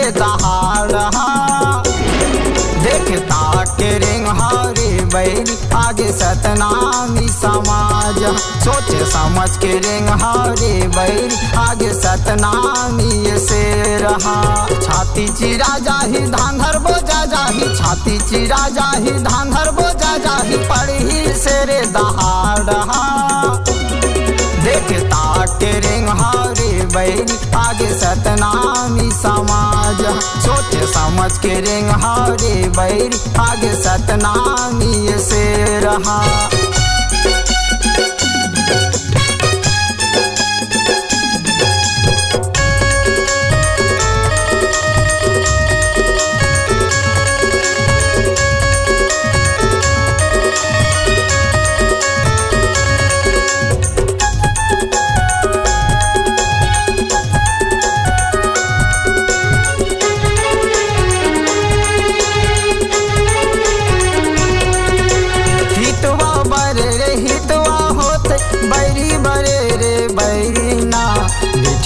रे दहाड़ देखता के रिंग हारे बैरी आगे सतनामी समाज। सोचे समझ के रिंग हारे बैरी आगे सतनामी से रहा। छाती चिरा जाही धांधर बोजा जाही, छाती चिरा जाही धांधर बोजा जाही, पढ़ी से रे दहाड़ देखता के रिंग हारे बैरी आगे सतनामी समाज। सोचे समझ के रिंग हारे बैरी आगे सतनामी से रहा।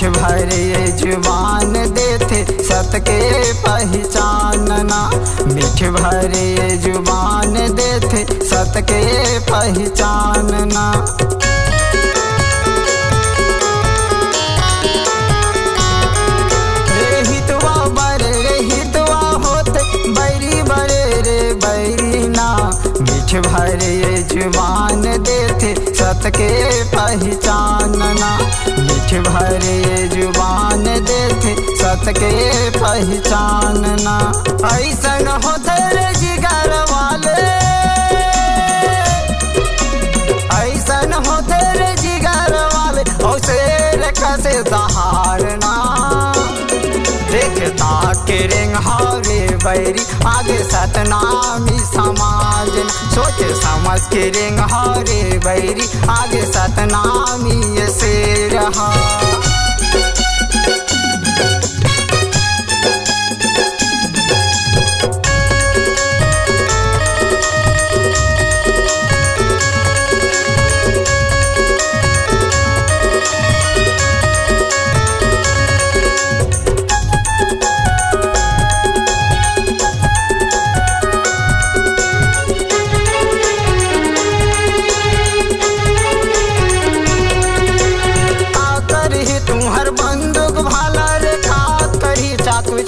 भरे जुबान देते सत के पहचानना, मीठ भरे जुबान देते सत के पहचानना। रे हितवा बरे रे हितवा होते बैरी बरे रे बैरी ना, मीठ भरे जुबान देते सत के पहचानना, मीठ भरे जुबान देते सत के पहचानना। ऐसन होते रे जिगर वाले, ऐसन होते रे जिगर वाले, और शेर कसे दहाड़ना देखता के रिंग हारे बैरी आगे सतनामी समाज। सोचे समझ के रिंग हारे बैरी आगे सतनामी से रहा।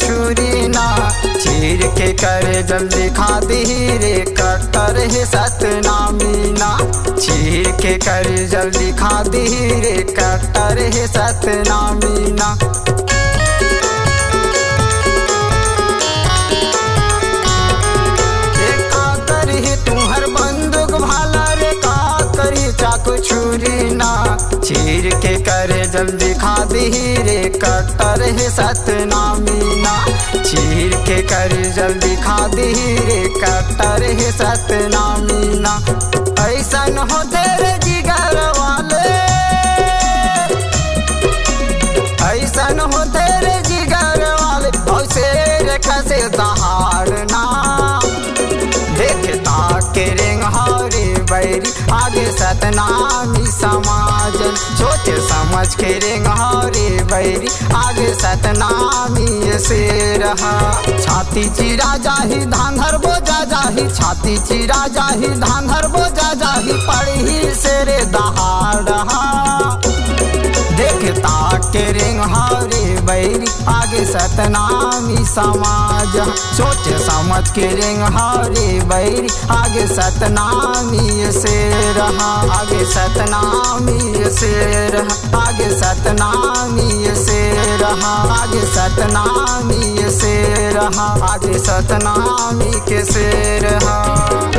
छुरी ना चीर के करे जल्दी खा दी रे कट्टर है सतनामी ना, चीर के करे जल्दी खा दी रे कट्टर है सतनामी ना। तुम्हार बंदूक भाला रे का करी चाकू छुरी ना, चीर के करे जल्दी खा दी रे कट्टर है सतनामी ना, चीर के करे जल्दी खा दी रे कट्टर है सतनामी ना। ऐसन होते रे जिगर वाले, ऐसन होते रे जिगर वाले, और शेर कसे दहाड़ना देखता के रिंग हारे बैरी आगे सतनामी समाज। सोचे समझ के रिंग हारे बैरी आगे सतनामी से रहा। छाती चिरा जाही धांधर बोजा जाही, छाती चिरा जाही धांधर बोजा जाही, पढ़ी से रे दहाड़ देखता के रिंग हारे बैरी आगे सतनामी समाज। सोचे समझ के रिंग हारे बैरी आगे सतनामी से रहा, आगे सतनामी से रहा, आगे सतनामी से रहा, आगे सतनामी से रहा, आगे सतनामी के से रहा।